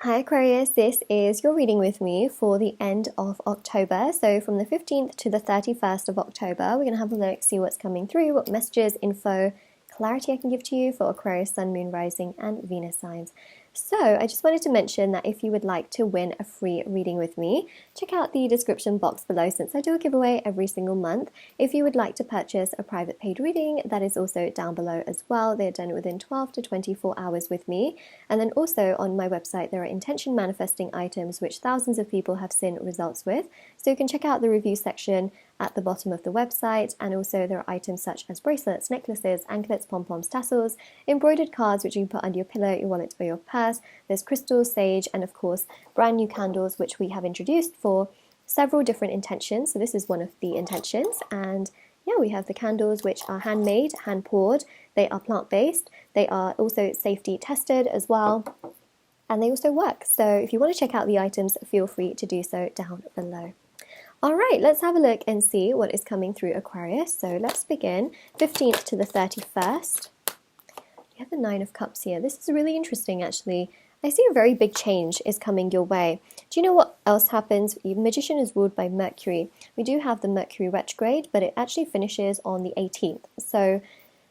Hi Aquarius, this is your reading with me for the end of October. So from the 15th to the 31st of October, we're going to have a look, see what's coming through, what messages, info, clarity I can give to you for Aquarius, Sun, Moon, Rising and Venus signs. So I just wanted to mention that if you would like to win a free reading with me, check out the description box below since I do a giveaway every single month. If you would like to purchase a private paid reading, that is also down below as well. They're done within 12 to 24 hours with me. And then also on my website there are intention manifesting items which thousands of people have seen results with. So you can check out the review section at the bottom of the website, and also there are items such as bracelets, necklaces, anklets, pom-poms, tassels, embroidered cards which you can put under your pillow, your wallet or your purse. There's crystals, sage, and of course brand new candles which we have introduced for several different intentions. So this is one of the intentions, and yeah, we have the candles which are handmade, hand poured, they are plant-based, they are also safety tested as well, and they also work. So if you want to check out the items, feel free to do so down below. Alright, let's have a look and see what is coming through Aquarius. So let's begin 15th to the 31st. We have the Nine of Cups here. This is really interesting actually. I see a very big change is coming your way. Do you know what else happens? The Magician is ruled by Mercury. We do have the Mercury retrograde, but it actually finishes on the 18th. So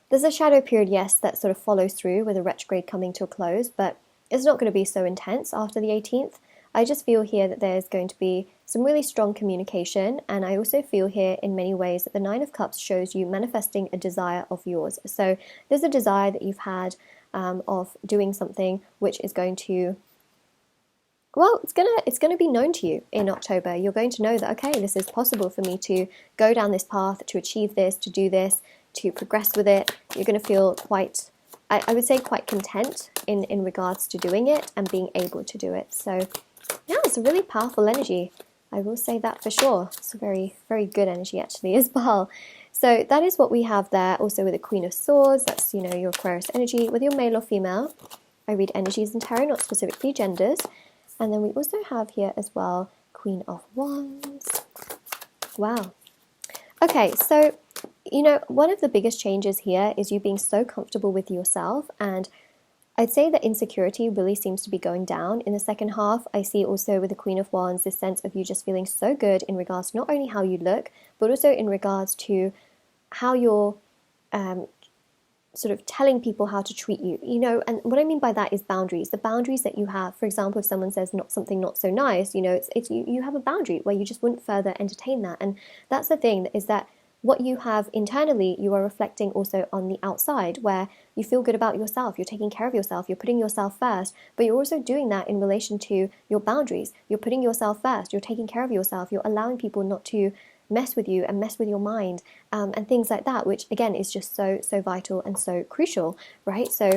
there's a shadow period, yes, that sort of follows through with a retrograde coming to a close, but it's not going to be so intense after the 18th. I just feel here that there's going to be some really strong communication, and I also feel here in many ways that the Nine of Cups shows you manifesting a desire of yours. So there's a desire that you've had of doing something which is going to, well, it's gonna be known to you in October. You're going to know that, okay, this is possible for me to go down this path, to achieve this, to do this, to progress with it. You're going to feel quite, I would say quite content in regards to doing it and being able to do it. So yeah, it's a really powerful energy. I will say that for sure. It's a very, very good energy actually as well. So that is what we have there. Also with the Queen of Swords, that's, you know, your Aquarius energy. With your male or female, I read energies in tarot, not specifically genders. And then we also have here as well, Queen of Wands. Wow. Okay, so, you know, one of the biggest changes here is you being so comfortable with yourself, and I'd say that insecurity really seems to be going down in the second half. I see also with the Queen of Wands this sense of you just feeling so good in regards to not only how you look, but also in regards to how you're sort of telling people how to treat you, you know. And what I mean by that is boundaries. The boundaries that you have. For example, if someone says something not so nice, you know, it's you have a boundary where you just wouldn't further entertain that. And that's the thing, is that what you have internally, you are reflecting also on the outside, where you feel good about yourself, you're taking care of yourself, you're putting yourself first, but you're also doing that in relation to your boundaries. You're putting yourself first, you're taking care of yourself, you're allowing people not to mess with you and mess with your mind, and things like that, which again is just so vital and so crucial, right? So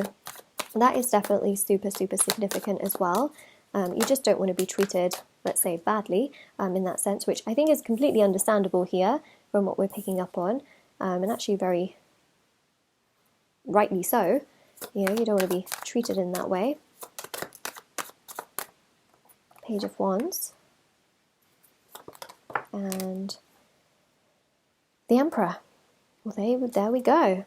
that is definitely super significant as well. You just don't want to be treated, let's say, badly in that sense, which I think is completely understandable here from what we're picking up on, and actually very rightly so. You know, you don't want to be treated in that way. Page of Wands and the Emperor. Well, there we go.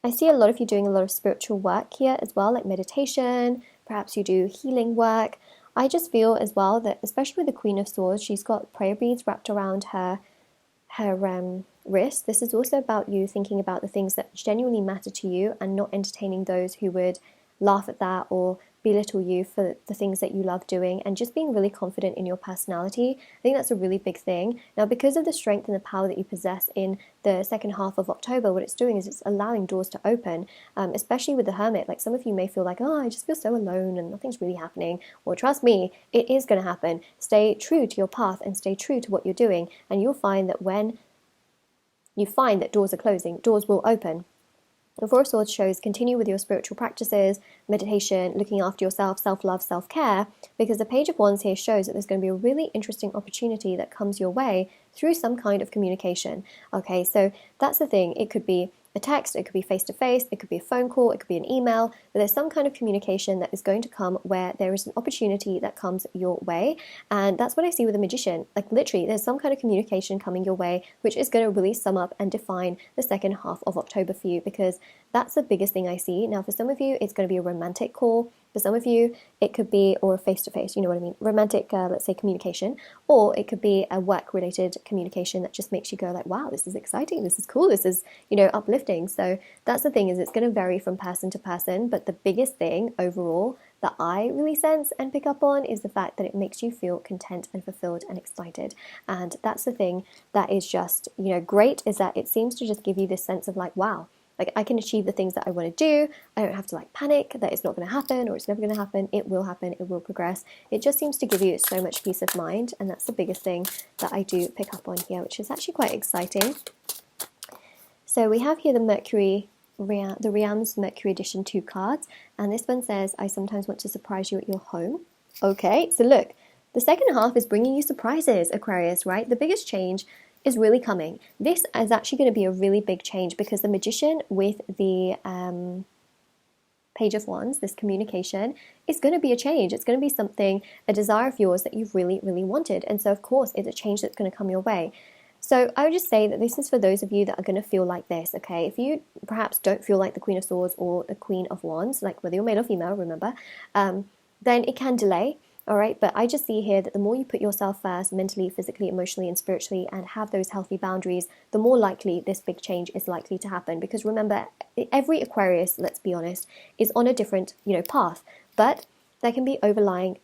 I see a lot of you doing a lot of spiritual work here as well, like meditation, perhaps you do healing work. I just feel as well that, especially with the Queen of Swords, she's got prayer beads wrapped around her wrist. This is also about you thinking about the things that genuinely matter to you and not entertaining those who would laugh at that or belittle you for the things that you love doing, and just being really confident in your personality. I think that's a really big thing. Now, because of the strength and the power that you possess in the second half of October, what it's doing is it's allowing doors to open, especially with the Hermit. Like, some of you may feel like, oh, I just feel so alone and nothing's really happening. Well, trust me, it is going to happen. Stay true to your path and stay true to what you're doing, and you'll find that when you find that doors are closing, doors will open. The Four of Swords shows continue with your spiritual practices, meditation, looking after yourself, self-love, self-care, because the Page of Wands here shows that there's going to be a really interesting opportunity that comes your way through some kind of communication. Okay, so that's the thing. It could be a text, it could be face-to-face, it could be a phone call, it could be an email, but there's some kind of communication that is going to come where there is an opportunity that comes your way. And that's what I see with the Magician. Like, literally, there's some kind of communication coming your way, which is going to really sum up and define the second half of October for you, because that's the biggest thing I see. Now, for some of you, it's going to be a romantic call. For some of you, it could be, or face-to-face, you know what I mean, romantic, let's say, communication, or it could be a work-related communication that just makes you go like, wow, this is exciting, this is cool, this is, you know, uplifting. So that's the thing, is it's going to vary from person to person, but the biggest thing overall that I really sense and pick up on is the fact that it makes you feel content and fulfilled and excited. And that's the thing that is just, you know, great, is that it seems to just give you this sense of like, wow, like I can achieve the things that I want to do. I don't have to like panic that it's not going to happen or it's never going to happen. It will happen. It will progress. It just seems to give you so much peace of mind. And that's the biggest thing that I do pick up on here, which is actually quite exciting. So we have here the Mercury, the Riam's Mercury Edition 2 cards. And this one says, I sometimes want to surprise you at your home. Okay, so look, the second half is bringing you surprises, Aquarius, right? The biggest change is really coming. This is actually going to be a really big change, because the Magician with the Page of Wands, this communication, is going to be a change. It's going to be something, a desire of yours that you've really, really wanted. And so, of course, it's a change that's going to come your way. So I would just say that this is for those of you that are going to feel like this, okay? If you perhaps don't feel like the Queen of Swords or the Queen of Wands, like whether you're male or female, remember, then it can delay. All right, but I just see here that the more you put yourself first, mentally, physically, emotionally, and spiritually, and have those healthy boundaries, the more likely this big change is likely to happen. Because remember, every Aquarius, let's be honest, is on a different, you know, path. But there can be overlapping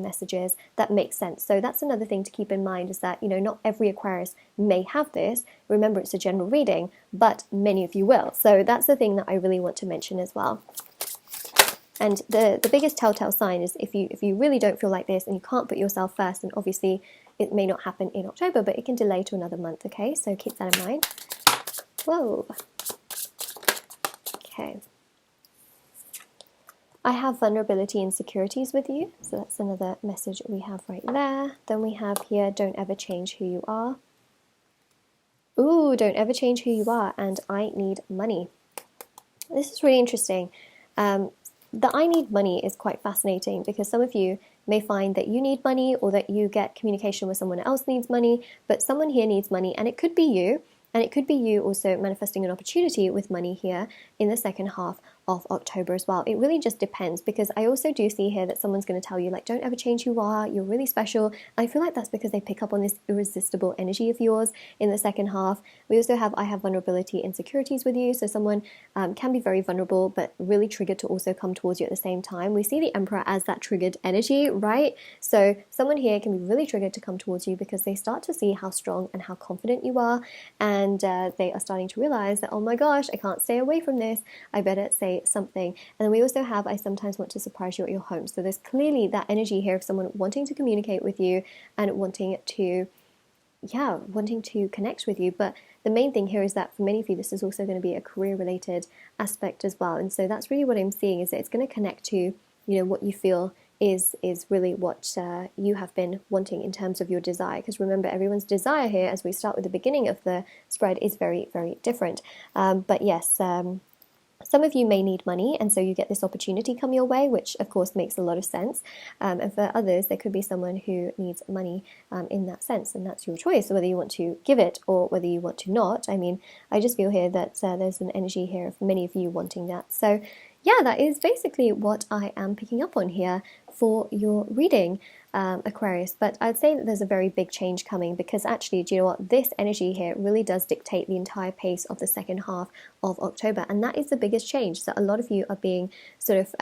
messages that make sense. So that's another thing to keep in mind, is that, you know, not every Aquarius may have this. Remember, it's a general reading, but many of you will. So that's the thing that I really want to mention as well. And the biggest telltale sign is if you really don't feel like this and you can't put yourself first, then obviously it may not happen in October, but it can delay to another month, okay? So keep that in mind. Whoa. Okay. I have vulnerability and insecurities with you. So that's another message we have right there. Then we have here, don't ever change who you are. Ooh, don't ever change who you are. And I need money. This is really interesting. The I need money is quite fascinating, because some of you may find that you need money, or that you get communication where someone else needs money, but someone here needs money, and it could be you, and it could be you also manifesting an opportunity with money here in the second half of October as well. It really just depends, because I also do see here that someone's going to tell you like, don't ever change who you are, you're really special. And I feel like that's because they pick up on this irresistible energy of yours in the second half. We also have, I have vulnerability insecurities with you. So someone can be very vulnerable, but really triggered to also come towards you at the same time. We see the Emperor as that triggered energy, right? So someone here can be really triggered to come towards you because they start to see how strong and how confident you are. And they are starting to realize that, oh my gosh, I can't stay away from this. I better say something. And then we also have, I sometimes want to surprise you at your home. So there's clearly that energy here of someone wanting to communicate with you and wanting to connect with you. But the main thing here is that for many of you, this is also going to be a career related aspect as well. And so that's really what I'm seeing, is that it's going to connect to, you know, what you feel is really what you have been wanting in terms of your desire. Because remember, everyone's desire here, as we start with the beginning of the spread, is very, very different. But yes, some of you may need money, and so you get this opportunity come your way, which of course makes a lot of sense. And for others, there could be someone who needs money in that sense, and that's your choice, whether you want to give it or whether you want to not. I mean, I just feel here that there's an energy here of many of you wanting that. So yeah, that is basically what I am picking up on here for your reading, Aquarius. But I'd say that there's a very big change coming, because actually, do you know what? This energy here really does dictate the entire pace of the second half of October. And that is the biggest change. So a lot of you are being sort of,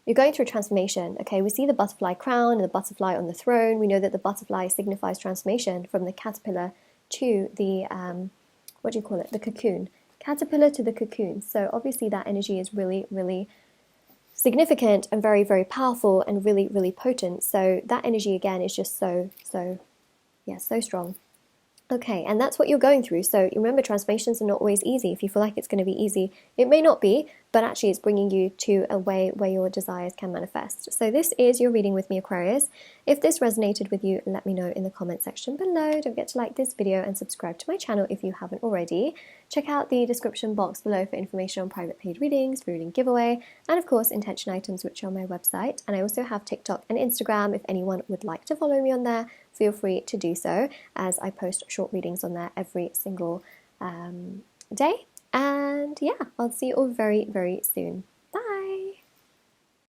you're going through a transformation, okay? We see the butterfly crown and the butterfly on the throne. We know that the butterfly signifies transformation from the caterpillar to the, what do you call it? The cocoon. Caterpillar to the cocoon. So obviously that energy is really, really significant and very, very powerful and really, really potent. So that energy again is just so strong. Okay, and that's what you're going through. So remember, transformations are not always easy. If you feel like it's going to be easy, it may not be, but actually it's bringing you to a way where your desires can manifest. So this is your reading with me, Aquarius. If this resonated with you, let me know in the comment section below. Don't forget to like this video and subscribe to my channel if you haven't already. Check out the description box below for information on private paid readings, free reading giveaway, and of course intention items, which are on my website. And I also have TikTok and Instagram. If anyone would like to follow me on there, feel free to do so, as I post short readings on there every single day. And yeah, I'll see you all very, very soon.